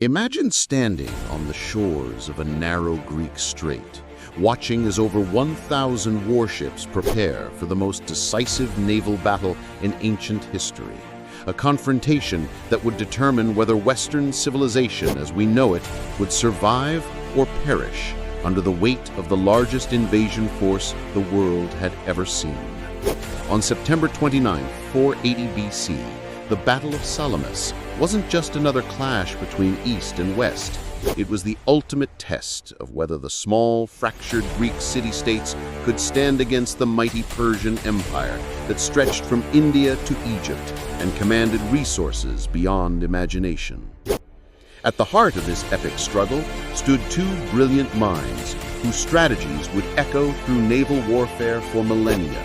Imagine standing on the shores of a narrow Greek strait, watching as over 1,000 warships prepare for the most decisive naval battle in ancient history, a confrontation that would determine whether Western civilization as we know it would survive or perish under the weight of the largest invasion force the world had ever seen. On September 29, 480 BC, the Battle of Salamis wasn't just another clash between East and West. It was the ultimate test of whether the small, fractured Greek city-states could stand against the mighty Persian Empire that stretched from India to Egypt and commanded resources beyond imagination. At the heart of this epic struggle stood two brilliant minds whose strategies would echo through naval warfare for millennia.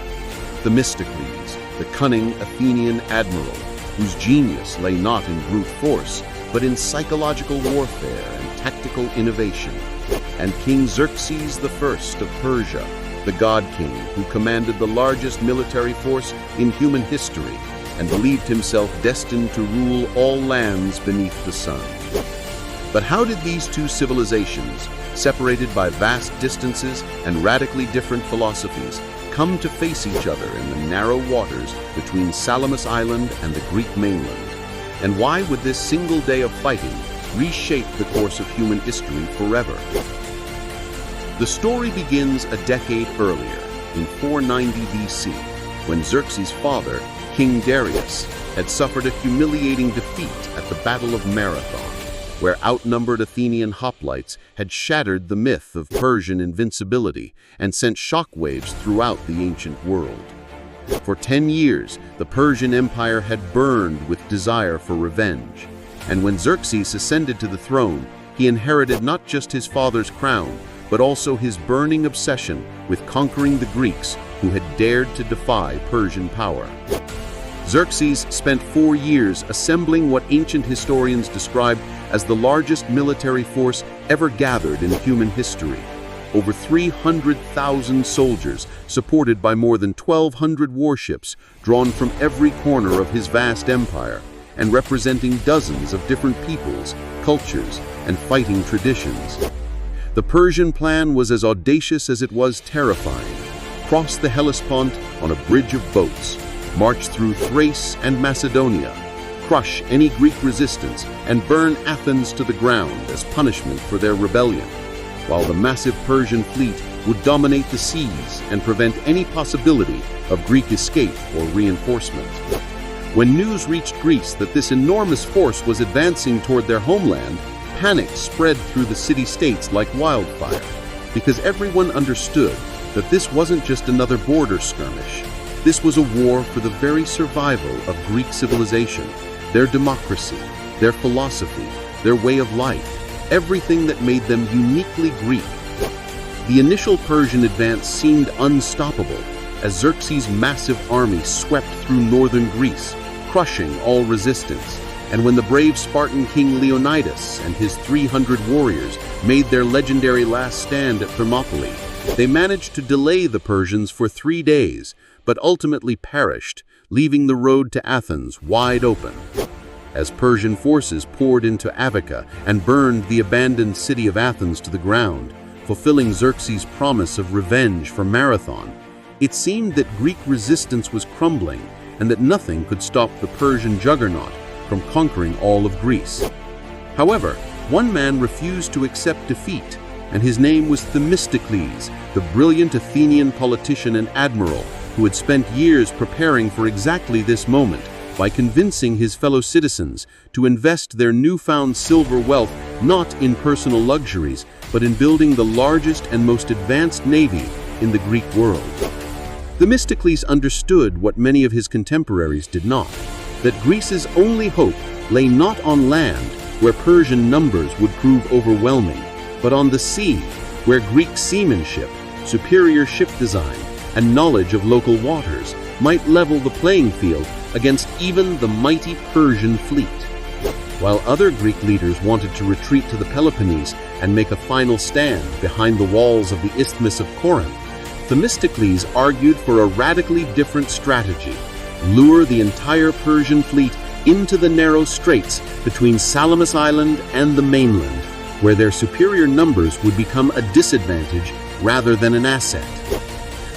Themistocles, the cunning Athenian admiral, whose genius lay not in brute force, but in psychological warfare and tactical innovation, and King Xerxes I of Persia, the god king who commanded the largest military force in human history and believed himself destined to rule all lands beneath the sun. But how did these two civilizations, separated by vast distances and radically different philosophies, come to face each other in the narrow waters between Salamis Island and the Greek mainland? And why would this single day of fighting reshape the course of human history forever? The story begins a decade earlier, in 490 BC, when Xerxes' father, King Darius, had suffered a humiliating defeat at the Battle of Marathon, where outnumbered Athenian hoplites had shattered the myth of Persian invincibility and sent shockwaves throughout the ancient world. For 10 years, the Persian Empire had burned with desire for revenge, and when Xerxes ascended to the throne, he inherited not just his father's crown, but also his burning obsession with conquering the Greeks who had dared to defy Persian power. Xerxes spent 4 years assembling what ancient historians described as the largest military force ever gathered in human history. Over 300,000 soldiers, supported by more than 1,200 warships, drawn from every corner of his vast empire, and representing dozens of different peoples, cultures, and fighting traditions. The Persian plan was as audacious as it was terrifying. Cross the Hellespont on a bridge of boats, march through Thrace and Macedonia, crush any Greek resistance, and burn Athens to the ground as punishment for their rebellion, while the massive Persian fleet would dominate the seas and prevent any possibility of Greek escape or reinforcement. When news reached Greece that this enormous force was advancing toward their homeland, panic spread through the city-states like wildfire, because everyone understood that this wasn't just another border skirmish. This was a war for the very survival of Greek civilization, their democracy, their philosophy, their way of life, everything that made them uniquely Greek. The initial Persian advance seemed unstoppable as Xerxes' massive army swept through northern Greece, crushing all resistance. And when the brave Spartan king Leonidas and his 300 warriors made their legendary last stand at Thermopylae, they managed to delay the Persians for 3 days, but ultimately perished, leaving the road to Athens wide open. As Persian forces poured into Attica and burned the abandoned city of Athens to the ground, fulfilling Xerxes' promise of revenge for Marathon, it seemed that Greek resistance was crumbling and that nothing could stop the Persian juggernaut from conquering all of Greece. However, one man refused to accept defeat, and his name was Themistocles, the brilliant Athenian politician and admiral who had spent years preparing for exactly this moment by convincing his fellow citizens to invest their newfound silver wealth not in personal luxuries, but in building the largest and most advanced navy in the Greek world. Themistocles understood what many of his contemporaries did not, that Greece's only hope lay not on land, where Persian numbers would prove overwhelming, but on the sea, where Greek seamanship, superior ship design, and knowledge of local waters might level the playing field against even the mighty Persian fleet. While other Greek leaders wanted to retreat to the Peloponnese and make a final stand behind the walls of the Isthmus of Corinth, Themistocles argued for a radically different strategy: lure the entire Persian fleet into the narrow straits between Salamis Island and the mainland, where their superior numbers would become a disadvantage rather than an asset.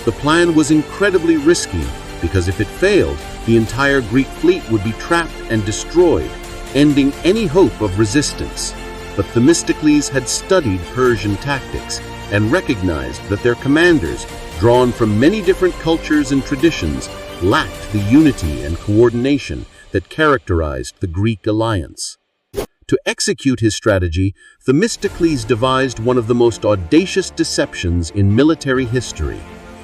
The plan was incredibly risky because if it failed, the entire Greek fleet would be trapped and destroyed, ending any hope of resistance. But Themistocles had studied Persian tactics and recognized that their commanders, drawn from many different cultures and traditions, lacked the unity and coordination that characterized the Greek alliance. To execute his strategy, Themistocles devised one of the most audacious deceptions in military history.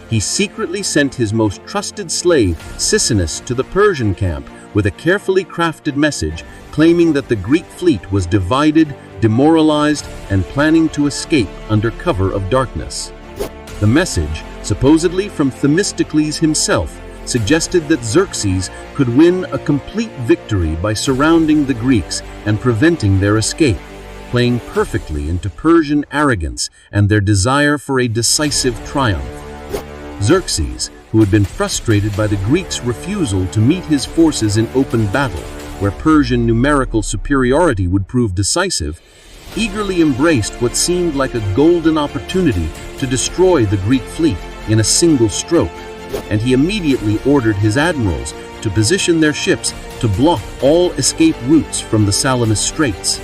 He secretly sent his most trusted slave, Sisinus, to the Persian camp with a carefully crafted message claiming that the Greek fleet was divided, demoralized, and planning to escape under cover of darkness. The message, supposedly from Themistocles himself, suggested that Xerxes could win a complete victory by surrounding the Greeks and preventing their escape, playing perfectly into Persian arrogance and their desire for a decisive triumph. Xerxes, who had been frustrated by the Greeks' refusal to meet his forces in open battle, where Persian numerical superiority would prove decisive, eagerly embraced what seemed like a golden opportunity to destroy the Greek fleet in a single stroke, and he immediately ordered his admirals to position their ships to block all escape routes from the Salamis Straits.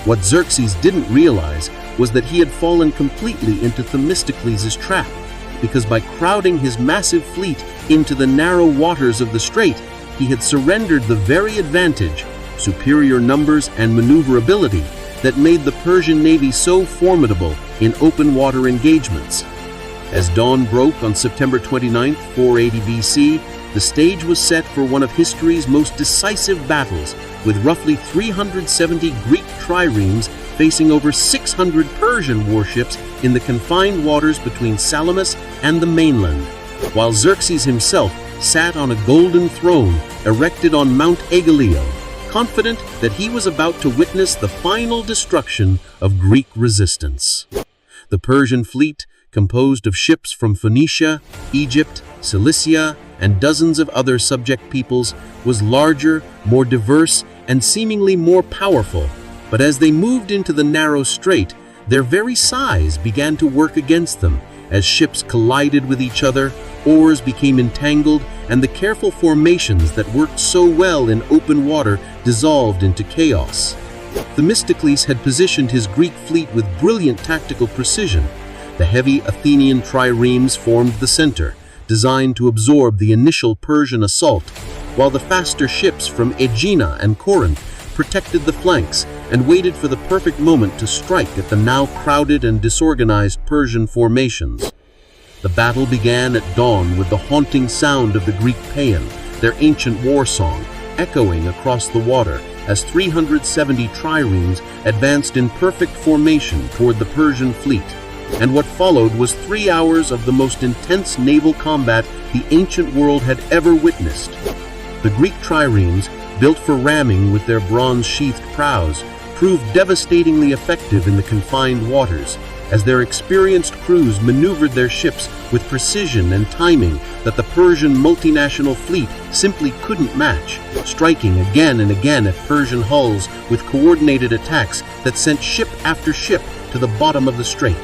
What Xerxes didn't realize was that he had fallen completely into Themistocles' trap, because by crowding his massive fleet into the narrow waters of the strait, he had surrendered the very advantage, superior numbers and maneuverability, that made the Persian navy so formidable in open water engagements. As dawn broke on September 29, 480 BC, the stage was set for one of history's most decisive battles, with roughly 370 Greek triremes facing over 600 Persian warships in the confined waters between Salamis and the mainland, while Xerxes himself sat on a golden throne erected on Mount Aegaleo, confident that he was about to witness the final destruction of Greek resistance. The Persian fleet, composed of ships from Phoenicia, Egypt, Cilicia, and dozens of other subject peoples, was larger, more diverse, and seemingly more powerful. But as they moved into the narrow strait, their very size began to work against them. As ships collided with each other, oars became entangled, and the careful formations that worked so well in open water dissolved into chaos. Themistocles had positioned his Greek fleet with brilliant tactical precision. The heavy Athenian triremes formed the center, designed to absorb the initial Persian assault, while the faster ships from Aegina and Corinth protected the flanks and waited for the perfect moment to strike at the now crowded and disorganized Persian formations. The battle began at dawn with the haunting sound of the Greek paean, their ancient war song, echoing across the water as 370 triremes advanced in perfect formation toward the Persian fleet. And what followed was 3 hours of the most intense naval combat the ancient world had ever witnessed. The Greek triremes, built for ramming with their bronze-sheathed prows, proved devastatingly effective in the confined waters, as their experienced crews maneuvered their ships with precision and timing that the Persian multinational fleet simply couldn't match, striking again and again at Persian hulls with coordinated attacks that sent ship after ship to the bottom of the strait.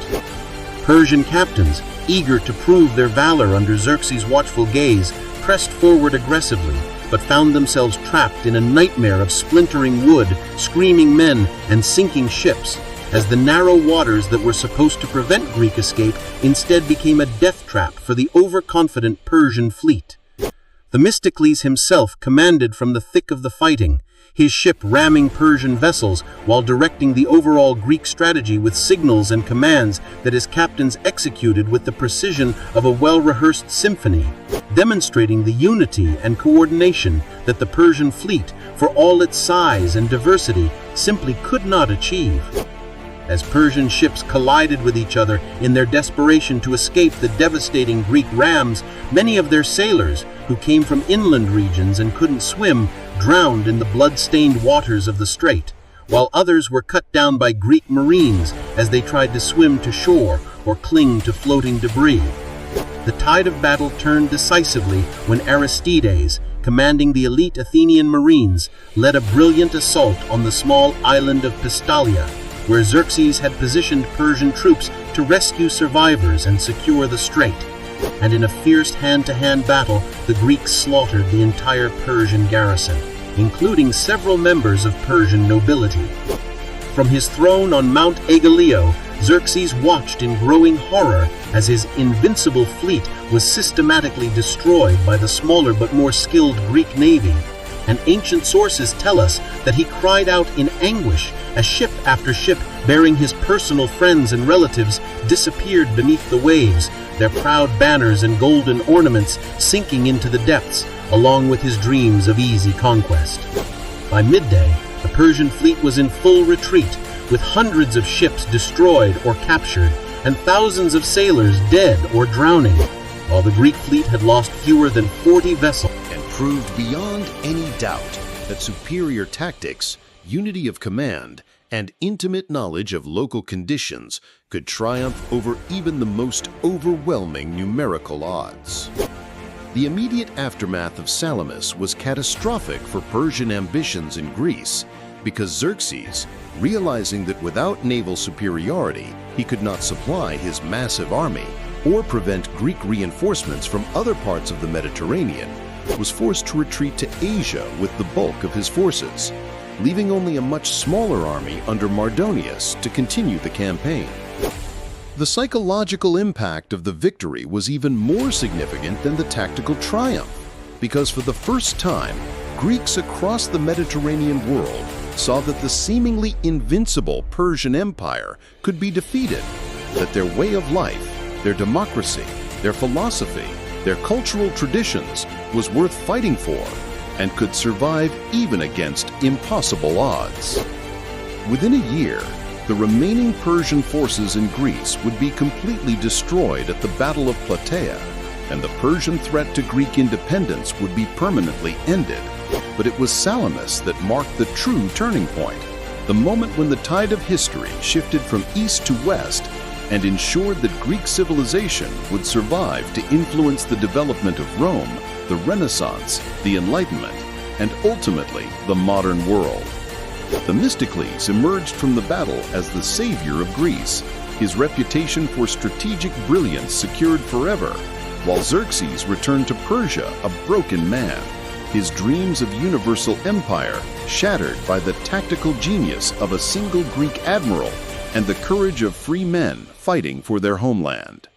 Persian captains, eager to prove their valor under Xerxes' watchful gaze, pressed forward aggressively, but found themselves trapped in a nightmare of splintering wood, screaming men, and sinking ships, as the narrow waters that were supposed to prevent Greek escape instead became a death trap for the overconfident Persian fleet. Themistocles himself commanded from the thick of the fighting, his ship ramming Persian vessels while directing the overall Greek strategy with signals and commands that his captains executed with the precision of a well-rehearsed symphony, demonstrating the unity and coordination that the Persian fleet, for all its size and diversity, simply could not achieve. As Persian ships collided with each other in their desperation to escape the devastating Greek rams, many of their sailors, who came from inland regions and couldn't swim, drowned in the blood-stained waters of the strait, while others were cut down by Greek marines as they tried to swim to shore or cling to floating debris. The tide of battle turned decisively when Aristides, commanding the elite Athenian marines, led a brilliant assault on the small island of Pistalia, where Xerxes had positioned Persian troops to rescue survivors and secure the strait. And in a fierce hand-to-hand battle, the Greeks slaughtered the entire Persian garrison, including several members of Persian nobility. From his throne on Mount Aigaleo, Xerxes watched in growing horror as his invincible fleet was systematically destroyed by the smaller but more skilled Greek navy. And ancient sources tell us that he cried out in anguish as ship after ship bearing his personal friends and relatives disappeared beneath the waves, their proud banners and golden ornaments sinking into the depths, along with his dreams of easy conquest. By midday, the Persian fleet was in full retreat, with hundreds of ships destroyed or captured, and thousands of sailors dead or drowning, while the Greek fleet had lost fewer than 40 vessels. And proved beyond any doubt that superior tactics, unity of command, and intimate knowledge of local conditions could triumph over even the most overwhelming numerical odds. The immediate aftermath of Salamis was catastrophic for Persian ambitions in Greece, because Xerxes, realizing that without naval superiority he could not supply his massive army or prevent Greek reinforcements from other parts of the Mediterranean, was forced to retreat to Asia with the bulk of his forces, leaving only a much smaller army under Mardonius to continue the campaign. The psychological impact of the victory was even more significant than the tactical triumph, because for the first time, Greeks across the Mediterranean world saw that the seemingly invincible Persian Empire could be defeated, that their way of life, their democracy, their philosophy, their cultural traditions was worth fighting for and could survive even against impossible odds. Within a year, the remaining Persian forces in Greece would be completely destroyed at the Battle of Plataea, and the Persian threat to Greek independence would be permanently ended. But it was Salamis that marked the true turning point, the moment when the tide of history shifted from east to west and ensured that Greek civilization would survive to influence the development of Rome, the Renaissance, the Enlightenment, and ultimately the modern world. Themistocles emerged from the battle as the savior of Greece, his reputation for strategic brilliance secured forever, while Xerxes returned to Persia a broken man, his dreams of universal empire shattered by the tactical genius of a single Greek admiral and the courage of free men fighting for their homeland.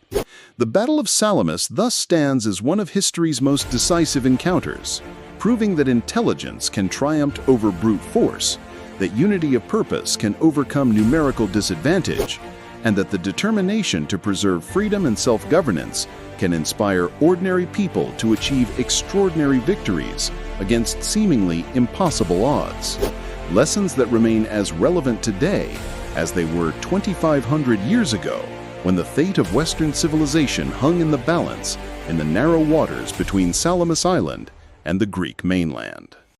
The Battle of Salamis thus stands as one of history's most decisive encounters, proving that intelligence can triumph over brute force, that unity of purpose can overcome numerical disadvantage, and that the determination to preserve freedom and self-governance can inspire ordinary people to achieve extraordinary victories against seemingly impossible odds. Lessons that remain as relevant today as they were 2,500 years ago, when the fate of Western civilization hung in the balance in the narrow waters between Salamis Island and the Greek mainland.